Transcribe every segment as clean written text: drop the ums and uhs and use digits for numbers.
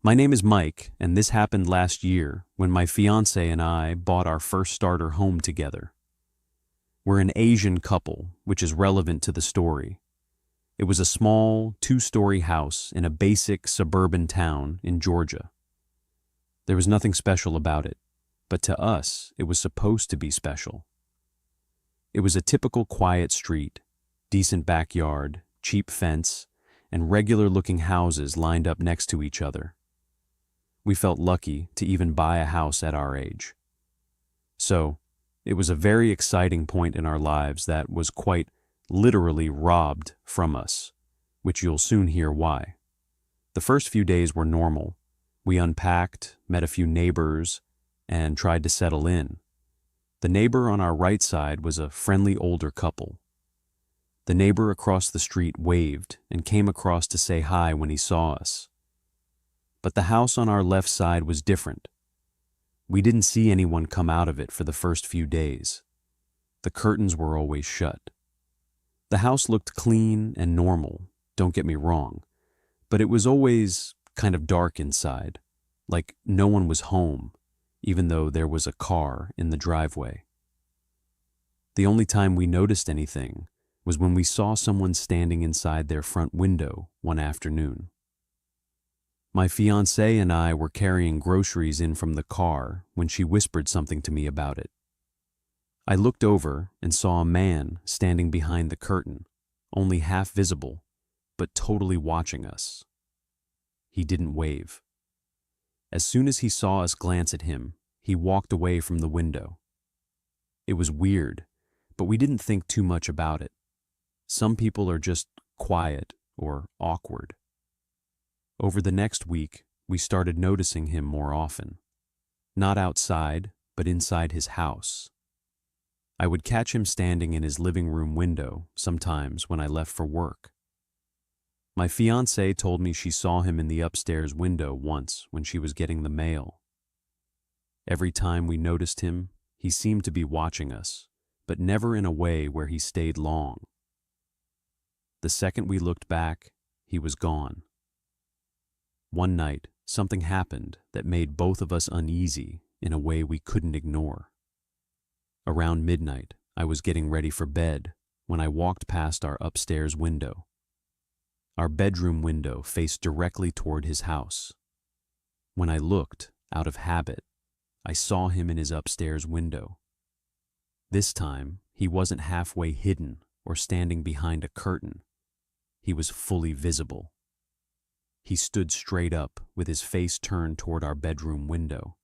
My name is Mike, and this happened last year when my fiance and I bought our first starter home together. We're an Asian couple, which is relevant to the story. It was a small, two-story house in a basic suburban town in Georgia. There was nothing special about it, but to us, it was supposed to be special. It was a typical quiet street, decent backyard, cheap fence, and regular-looking houses lined up next to each other. We felt lucky to even buy a house at our age. So, it was a very exciting point in our lives that was quite literally robbed from us, which you'll soon hear why. The first few days were normal. We unpacked, met a few neighbors, and tried to settle in. The neighbor on our right side was a friendly older couple. The neighbor across the street waved and came across to say hi when he saw us. But the house on our left side was different. We didn't see anyone come out of it for the first few days. The curtains were always shut. The house looked clean and normal, don't get me wrong, but it was always kind of dark inside, like no one was home, even though there was a car in the driveway. The only time we noticed anything was when we saw someone standing inside their front window one afternoon. My fiancée and I were carrying groceries in from the car when she whispered something to me about it. I looked over and saw a man standing behind the curtain, only half visible, but totally watching us. He didn't wave. As soon as he saw us glance at him, he walked away from the window. It was weird, but we didn't think too much about it. Some people are just quiet or awkward. Over the next week, we started noticing him more often. Not outside, but inside his house. I would catch him standing in his living room window sometimes when I left for work. My fiancée told me she saw him in the upstairs window once when she was getting the mail. Every time we noticed him, he seemed to be watching us, but never in a way where he stayed long. The second we looked back, he was gone. One night, something happened that made both of us uneasy in a way we couldn't ignore. Around midnight, I was getting ready for bed when I walked past our upstairs window. Our bedroom window faced directly toward his house. When I looked, out of habit, I saw him in his upstairs window. This time, he wasn't halfway hidden or standing behind a curtain. He was fully visible. He stood straight up with his face turned toward our bedroom window.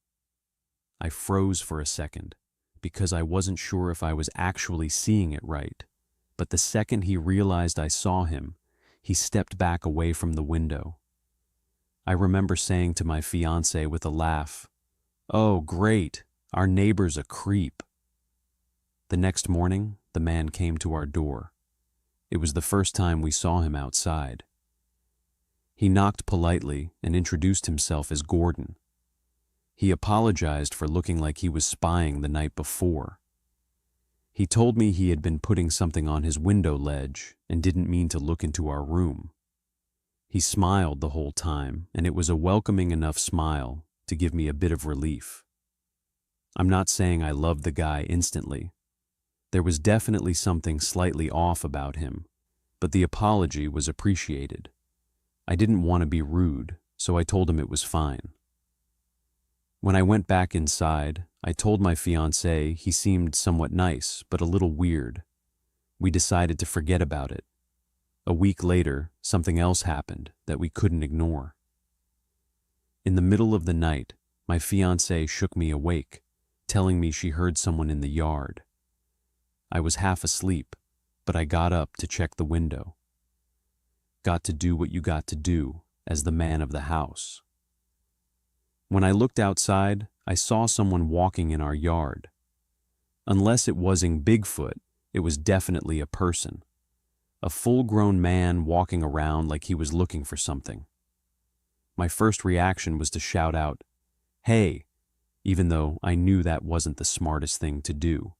I froze for a second because I wasn't sure if I was actually seeing it right, but the second he realized I saw him, he stepped back away from the window. I remember saying to my fiancée with a laugh, "Oh, great, our neighbor's a creep." The next morning, the man came to our door. It was the first time we saw him outside. He knocked politely and introduced himself as Gordon. He apologized for looking like he was spying the night before. He told me he had been putting something on his window ledge and didn't mean to look into our room. He smiled the whole time, and it was a welcoming enough smile to give me a bit of relief. I'm not saying I loved the guy instantly. There was definitely something slightly off about him, but the apology was appreciated. I didn't want to be rude, so I told him it was fine. When I went back inside, I told my fiancé he seemed somewhat nice, but a little weird. We decided to forget about it. A week later, something else happened that we couldn't ignore. In the middle of the night, my fiancé shook me awake, telling me she heard someone in the yard. I was half asleep, but I got up to check the window. Got to do what you got to do as the man of the house. When I looked outside, I saw someone walking in our yard. Unless it wasn't Bigfoot, it was definitely a person. A full-grown man walking around like he was looking for something. My first reaction was to shout out, "Hey," even though I knew that wasn't the smartest thing to do.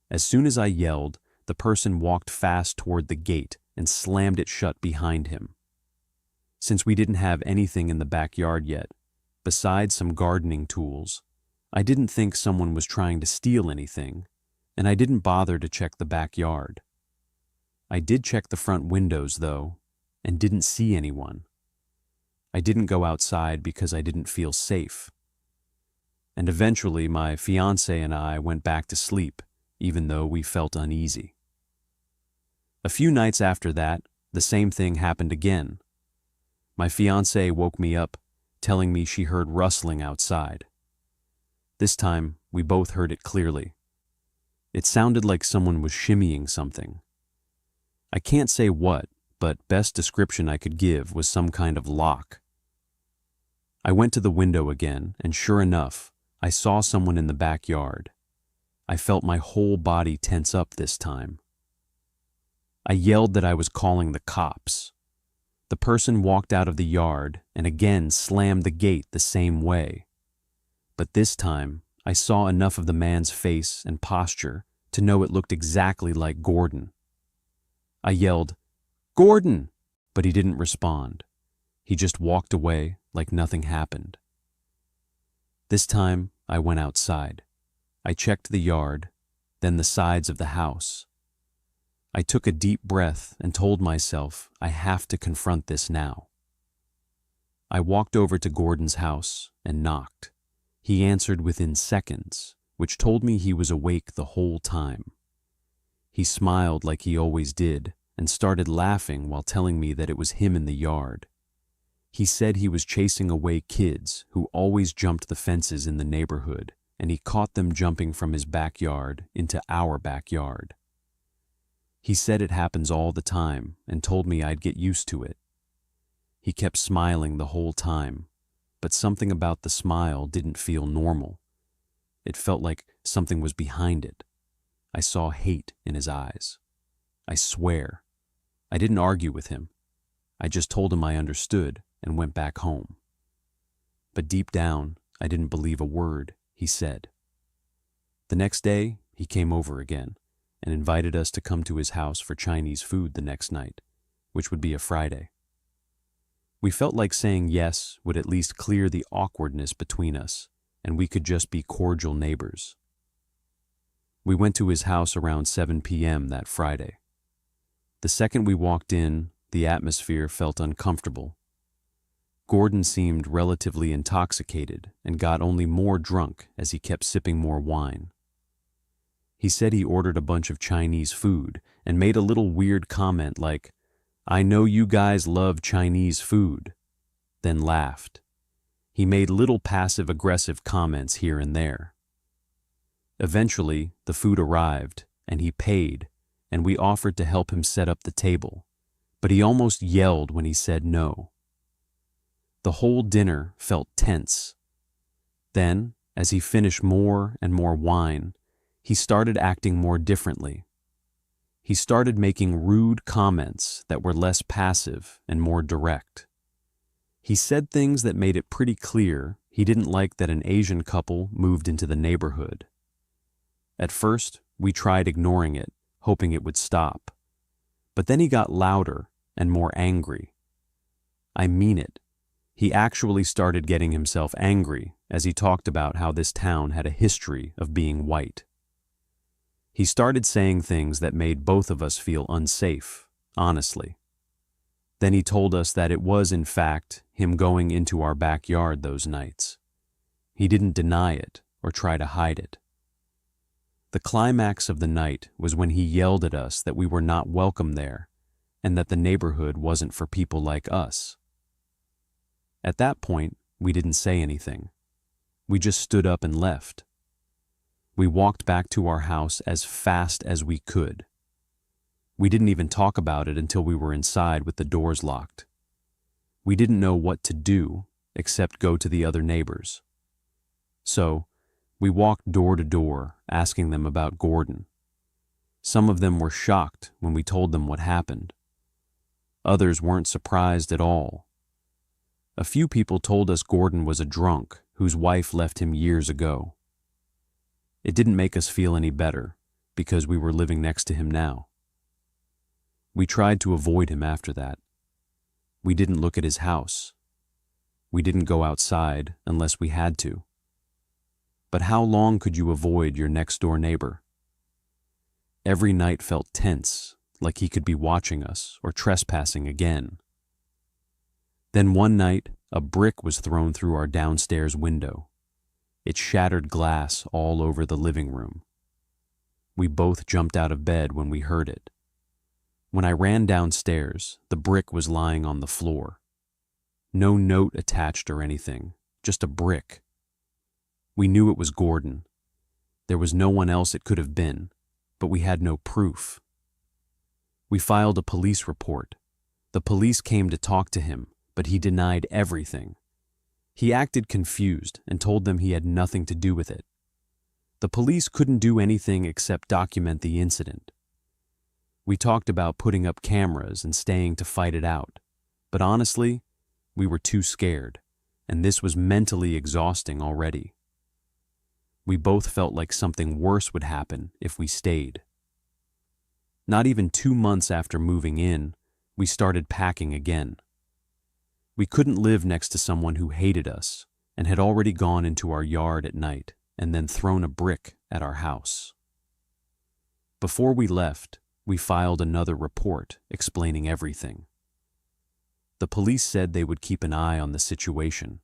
As soon as I yelled, the person walked fast toward the gate and slammed it shut behind him. Since we didn't have anything in the backyard yet, besides some gardening tools, I didn't think someone was trying to steal anything, and I didn't bother to check the backyard. I did check the front windows, though, and didn't see anyone. I didn't go outside because I didn't feel safe. And eventually my fiancé and I went back to sleep, even though we felt uneasy. A few nights after that, the same thing happened again. My fiancé woke me up, telling me she heard rustling outside. This time, we both heard it clearly. It sounded like someone was shimmying something. I can't say what, but best description I could give was some kind of lock. I went to the window again, and sure enough, I saw someone in the backyard. I felt my whole body tense up this time. I yelled that I was calling the cops. The person walked out of the yard and again slammed the gate the same way. But this time, I saw enough of the man's face and posture to know it looked exactly like Gordon. I yelled, "Gordon!" but he didn't respond. He just walked away like nothing happened. This time, I went outside. I checked the yard, then the sides of the house. I took a deep breath and told myself I have to confront this now. I walked over to Gordon's house and knocked. He answered within seconds, which told me he was awake the whole time. He smiled like he always did and started laughing while telling me that it was him in the yard. He said he was chasing away kids who always jumped the fences in the neighborhood, and he caught them jumping from his backyard into our backyard. He said it happens all the time and told me I'd get used to it. He kept smiling the whole time, but something about the smile didn't feel normal. It felt like something was behind it. I saw hate in his eyes. I swear. I didn't argue with him. I just told him I understood and went back home. But deep down, I didn't believe a word he said. The next day, he came over again and invited us to come to his house for Chinese food the next night, which would be a Friday. We felt like saying yes would at least clear the awkwardness between us, and we could just be cordial neighbors. We went to his house around 7 p.m. that Friday. The second we walked in, the atmosphere felt uncomfortable. Gordon seemed relatively intoxicated and got only more drunk as he kept sipping more wine. He said he ordered a bunch of Chinese food and made a little weird comment like, "I know you guys love Chinese food," then laughed. He made little passive-aggressive comments here and there. Eventually, the food arrived, and he paid, and we offered to help him set up the table, but he almost yelled when he said no. The whole dinner felt tense. Then, as he finished more and more wine, he started acting more differently. He started making rude comments that were less passive and more direct. He said things that made it pretty clear he didn't like that an Asian couple moved into the neighborhood. At first, we tried ignoring it, hoping it would stop. But then he got louder and more angry. I mean it. He actually started getting himself angry as he talked about how this town had a history of being white. He started saying things that made both of us feel unsafe, honestly. Then he told us that it was, in fact, him going into our backyard those nights. He didn't deny it or try to hide it. The climax of the night was when he yelled at us that we were not welcome there and that the neighborhood wasn't for people like us. At that point, we didn't say anything. We just stood up and left. We walked back to our house as fast as we could. We didn't even talk about it until we were inside with the doors locked. We didn't know what to do except go to the other neighbors. So, we walked door to door, asking them about Gordon. Some of them were shocked when we told them what happened. Others weren't surprised at all. A few people told us Gordon was a drunk whose wife left him years ago. It didn't make us feel any better because we were living next to him now. We tried to avoid him after that. We didn't look at his house. We didn't go outside unless we had to. But how long could you avoid your next-door neighbor? Every night felt tense, like he could be watching us or trespassing again. Then one night, a brick was thrown through our downstairs window. It shattered glass all over the living room. We both jumped out of bed when we heard it. When I ran downstairs, the brick was lying on the floor. No note attached or anything, just a brick. We knew it was Gordon. There was no one else it could have been, but we had no proof. We filed a police report. The police came to talk to him, but he denied everything. He acted confused and told them he had nothing to do with it. The police couldn't do anything except document the incident. We talked about putting up cameras and staying to fight it out, but honestly, we were too scared, and this was mentally exhausting already. We both felt like something worse would happen if we stayed. Not even 2 months after moving in, we started packing again. We couldn't live next to someone who hated us and had already gone into our yard at night and then thrown a brick at our house. Before we left, we filed another report explaining everything. The police said they would keep an eye on the situation,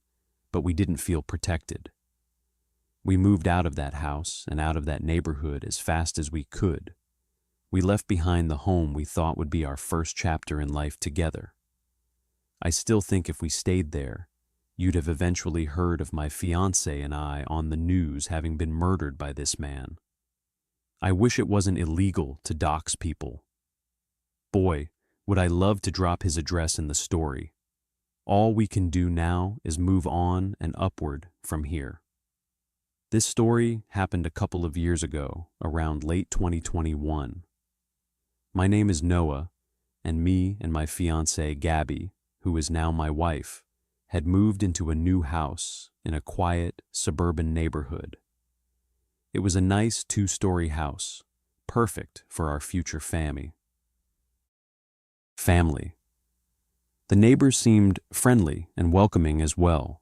but we didn't feel protected. We moved out of that house and out of that neighborhood as fast as we could. We left behind the home we thought would be our first chapter in life together. I still think if we stayed there, you'd have eventually heard of my fiancé and I on the news having been murdered by this man. I wish it wasn't illegal to dox people. Boy, would I love to drop his address in the story. All we can do now is move on and upward from here. This story happened a couple of years ago, around late 2021. My name is Noah, and me and my fiancée, Gabby, who is now my wife, had moved into a new house in a quiet, suburban neighborhood. It was a nice 2-story house, perfect for our future family. The neighbors seemed friendly and welcoming as well.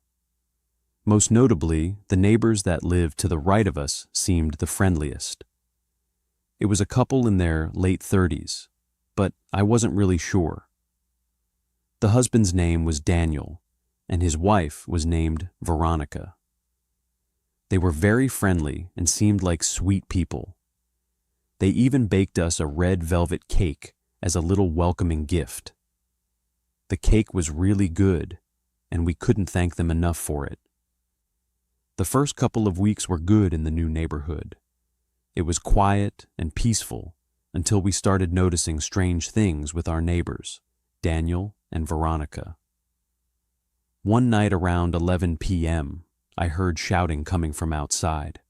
Most notably, the neighbors that lived to the right of us seemed the friendliest. It was a couple in their late 30s, but I wasn't really sure. The husband's name was Daniel, and his wife was named Veronica. They were very friendly and seemed like sweet people. They even baked us a red velvet cake as a little welcoming gift. The cake was really good, and we couldn't thank them enough for it. The first couple of weeks were good in the new neighborhood. It was quiet and peaceful until we started noticing strange things with our neighbors, Daniel and Veronica. One night around 11 p.m., I heard shouting coming from outside.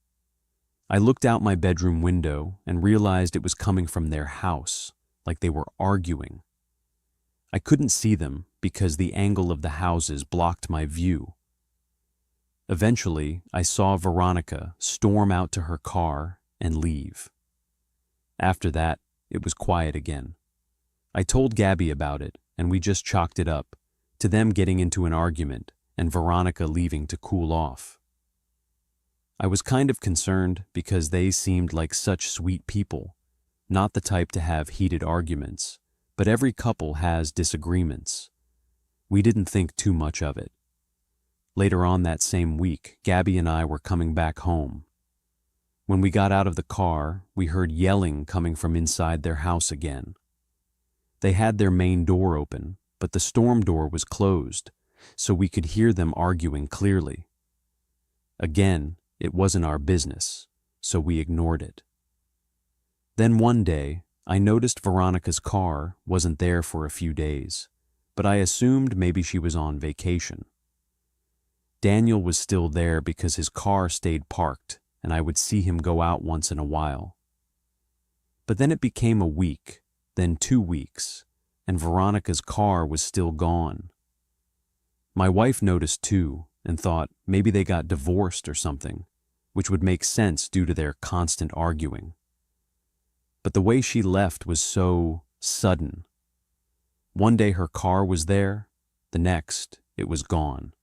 I looked out my bedroom window and realized it was coming from their house, like they were arguing. I couldn't see them because the angle of the houses blocked my view. Eventually, I saw Veronica storm out to her car and leave. After that, it was quiet again. I told Gabby about it, and we just chalked it up to them getting into an argument and Veronica leaving to cool off. I was kind of concerned because they seemed like such sweet people, not the type to have heated arguments, but every couple has disagreements. We didn't think too much of it. Later on that same week, Gabby and I were coming back home. When we got out of the car, we heard yelling coming from inside their house again. They had their main door open, but the storm door was closed, so we could hear them arguing clearly. Again, it wasn't our business, so we ignored it. Then one day, I noticed Veronica's car wasn't there for a few days, but I assumed maybe she was on vacation. Daniel was still there because his car stayed parked, and I would see him go out once in a while. But then it became a week, then 2 weeks, and Veronica's car was still gone. My wife noticed too, and thought maybe they got divorced or something, which would make sense due to their constant arguing. But the way she left was so sudden. One day her car was there, The next, it was gone.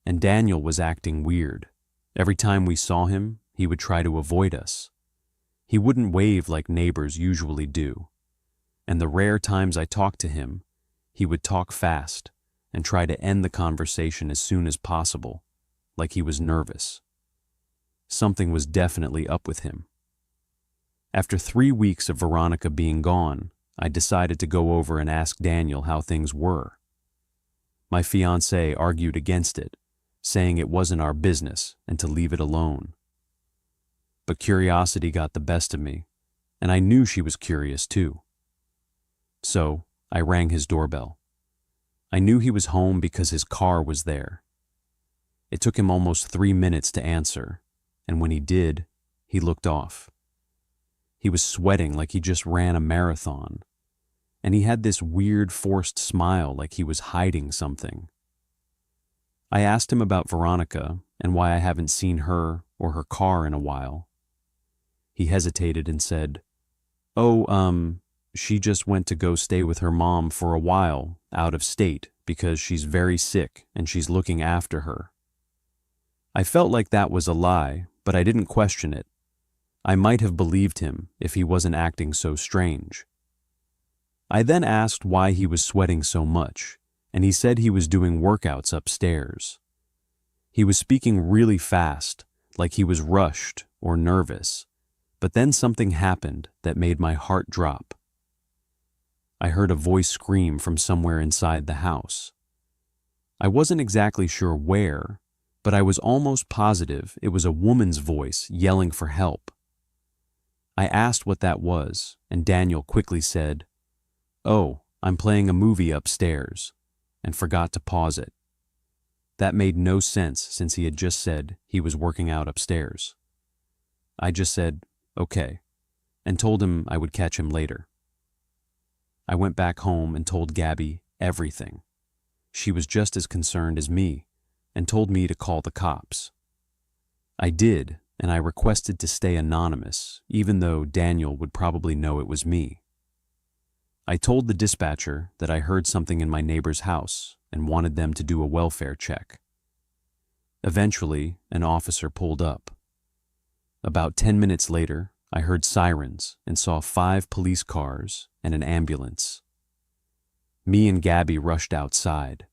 And Daniel was acting weird. Every time we saw him, he would try to avoid us. He wouldn't wave like neighbors usually do. And the rare times I talked to him, he would talk fast and try to end the conversation as soon as possible, like he was nervous. Something was definitely up with him. After 3 weeks of Veronica being gone, I decided to go over and ask Daniel how things were. My fiancé argued against it, saying it wasn't our business and to leave it alone. But curiosity got the best of me, and I knew she was curious too. So I rang his doorbell. I knew he was home because his car was there. It took him almost 3 minutes to answer, and when he did, he looked off. He was sweating like he just ran a marathon, and he had this weird forced smile like he was hiding something. I asked him about Veronica and why I haven't seen her or her car in a while. He hesitated and said, she just went to go stay with her mom for a while out of state because she's very sick and she's looking after her. I felt like that was a lie, but I didn't question it. I might have believed him if he wasn't acting so strange. I then asked why he was sweating so much, and he said he was doing workouts upstairs. He was speaking really fast, like he was rushed or nervous, but then something happened that made my heart drop. I heard a voice scream from somewhere inside the house. I wasn't exactly sure where, but I was almost positive it was a woman's voice yelling for help. I asked what that was, and Daniel quickly said, "Oh, I'm playing a movie upstairs," and forgot to pause it. That made no sense since he had just said he was working out upstairs. I just said, "Okay," and told him I would catch him later. I went back home and told Gabby everything. She was just as concerned as me and told me to call the cops. I did, and I requested to stay anonymous, even though Daniel would probably know it was me. I told the dispatcher that I heard something in my neighbor's house and wanted them to do a welfare check. Eventually, an officer pulled up. About 10 minutes later, I heard sirens and saw 5 police cars and an ambulance. Me and Gabby rushed outside.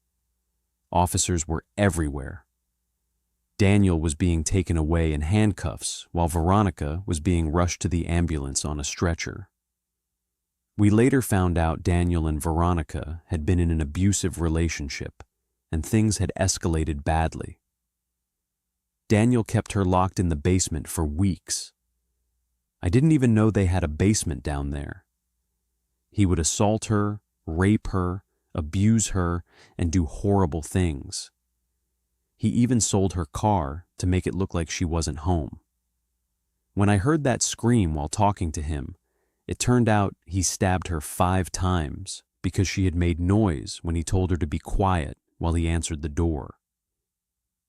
Officers were everywhere. Daniel was being taken away in handcuffs while Veronica was being rushed to the ambulance on a stretcher. We later found out Daniel and Veronica had been in an abusive relationship and things had escalated badly. Daniel kept her locked in the basement for weeks. I didn't even know they had a basement down there. He would assault her, rape her, abuse her, and do horrible things. He even sold her car to make it look like she wasn't home. When I heard that scream while talking to him, it turned out he stabbed her 5 times because she had made noise when he told her to be quiet while he answered the door.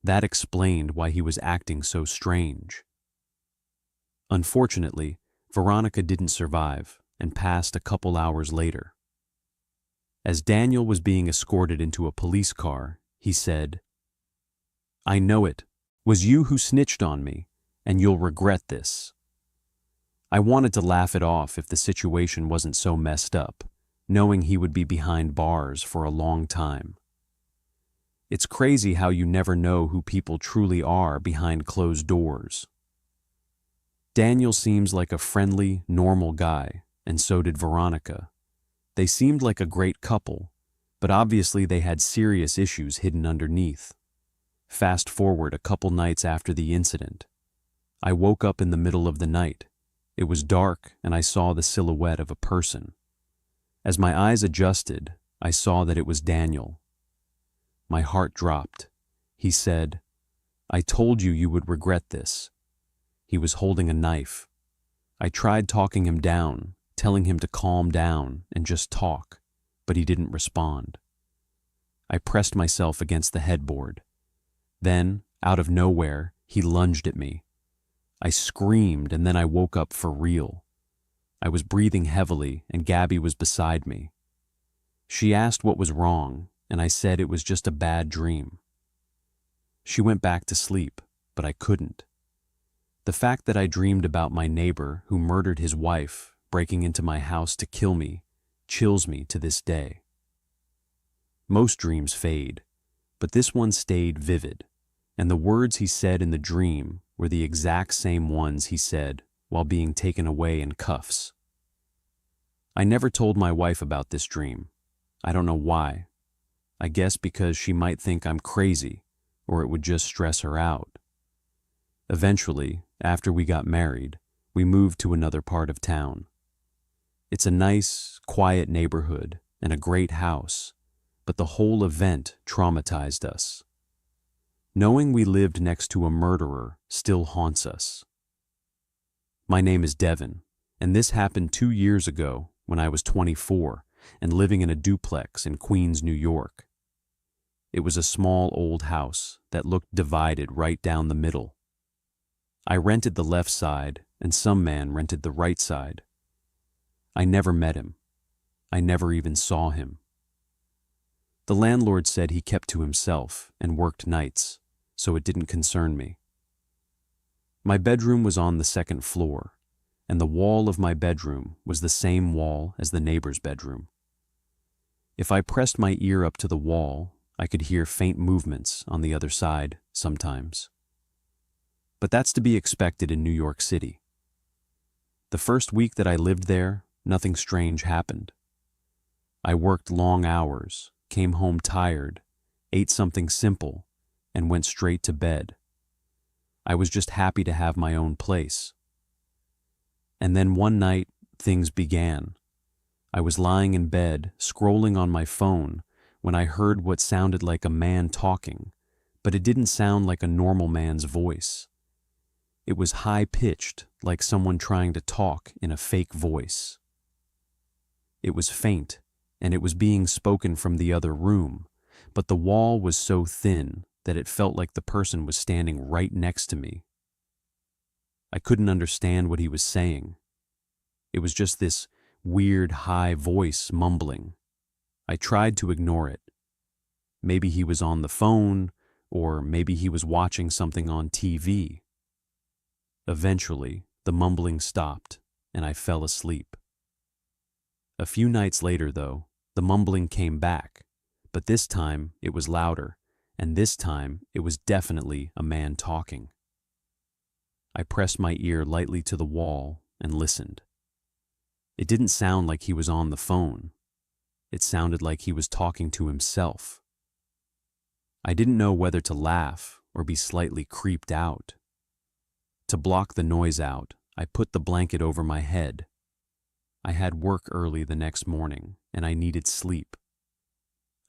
That explained why he was acting so strange. Unfortunately, Veronica didn't survive and passed a couple hours later. As Daniel was being escorted into a police car, he said, "I know it was you who snitched on me, and you'll regret this." I wanted to laugh it off if the situation wasn't so messed up, knowing he would be behind bars for a long time. It's crazy how you never know who people truly are behind closed doors. Daniel seems like a friendly, normal guy, and so did Veronica. They seemed like a great couple, but obviously they had serious issues hidden underneath. Fast forward a couple nights after the incident. I woke up in the middle of the night. It was dark and I saw the silhouette of a person. As my eyes adjusted, I saw that it was Daniel. My heart dropped. He said, "I told you you would regret this." He was holding a knife. I tried talking him down, telling him to calm down and just talk, but he didn't respond. I pressed myself against the headboard. Then, out of nowhere, he lunged at me. I screamed and then I woke up for real. I was breathing heavily and Gabby was beside me. She asked what was wrong, and I said it was just a bad dream. She went back to sleep, but I couldn't. The fact that I dreamed about my neighbor who murdered his wife breaking into my house to kill me chills me to this day. Most dreams fade, but this one stayed vivid, and the words he said in the dream were the exact same ones he said while being taken away in cuffs. I never told my wife about this dream. I don't know why. I guess because she might think I'm crazy, or it would just stress her out. Eventually, after we got married, we moved to another part of town. It's a nice, quiet neighborhood and a great house, but the whole event traumatized us. Knowing we lived next to a murderer still haunts us. My name is Devin, and this happened 2 years ago when I was 24 and living in a duplex in Queens, New York. It was a small old house that looked divided right down the middle. I rented the left side and some man rented the right side. I never met him. I never even saw him. The landlord said he kept to himself and worked nights, so it didn't concern me. My bedroom was on the second floor, and the wall of my bedroom was the same wall as the neighbor's bedroom. If I pressed my ear up to the wall, I could hear faint movements on the other side sometimes. But that's to be expected in New York City. The first week that I lived there, nothing strange happened. I worked long hours, came home tired, ate something simple, and went straight to bed. I was just happy to have my own place. And then one night, things began. I was lying in bed, scrolling on my phone, when I heard what sounded like a man talking, but it didn't sound like a normal man's voice. It was high-pitched, like someone trying to talk in a fake voice. It was faint, and it was being spoken from the other room, but the wall was so thin that it felt like the person was standing right next to me. I couldn't understand what he was saying. It was just this weird high voice mumbling. I tried to ignore it. Maybe he was on the phone, or maybe he was watching something on TV. Eventually, the mumbling stopped, and I fell asleep. A few nights later, though, the mumbling came back, but this time it was louder, and this time it was definitely a man talking. I pressed my ear lightly to the wall and listened. It didn't sound like he was on the phone. It sounded like he was talking to himself. I didn't know whether to laugh or be slightly creeped out. To block the noise out, I put the blanket over my head. I had work early the next morning, and I needed sleep.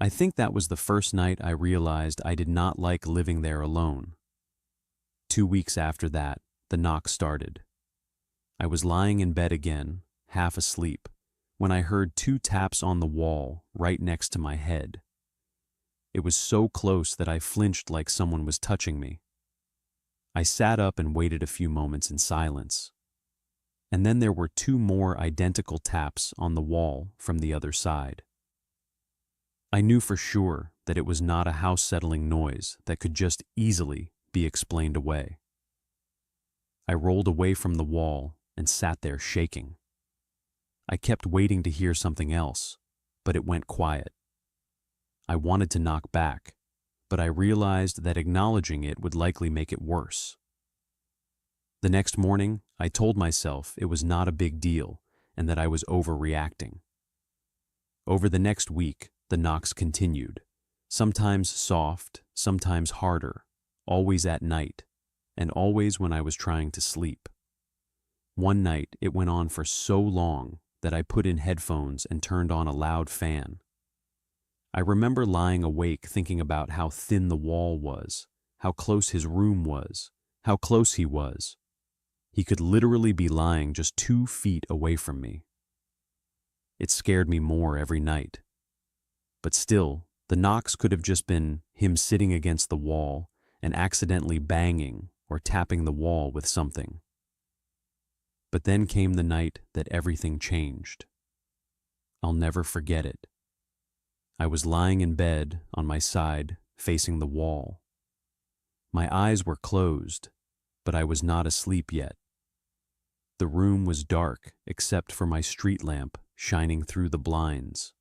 I think that was the first night I realized I did not like living there alone. 2 weeks after that, the knock started. I was lying in bed again, half asleep, when I heard 2 taps on the wall right next to my head. It was so close that I flinched like someone was touching me. I sat up and waited a few moments in silence. And then there were 2 more identical taps on the wall from the other side. I knew for sure that it was not a house-settling noise that could just easily be explained away. I rolled away from the wall and sat there shaking. I kept waiting to hear something else, but it went quiet. I wanted to knock back, but I realized that acknowledging it would likely make it worse. The next morning, I told myself it was not a big deal and that I was overreacting. Over the next week, the knocks continued, sometimes soft, sometimes harder, always at night, and always when I was trying to sleep. One night, it went on for so long that I put in headphones and turned on a loud fan. I remember lying awake thinking about how thin the wall was, how close his room was, how close he was. He could literally be lying just 2 feet away from me. It scared me more every night. But still, the knocks could have just been him sitting against the wall and accidentally banging or tapping the wall with something. But then came the night that everything changed. I'll never forget it. I was lying in bed on my side, facing the wall. My eyes were closed, but I was not asleep yet. The room was dark except for my street lamp shining through the blinds.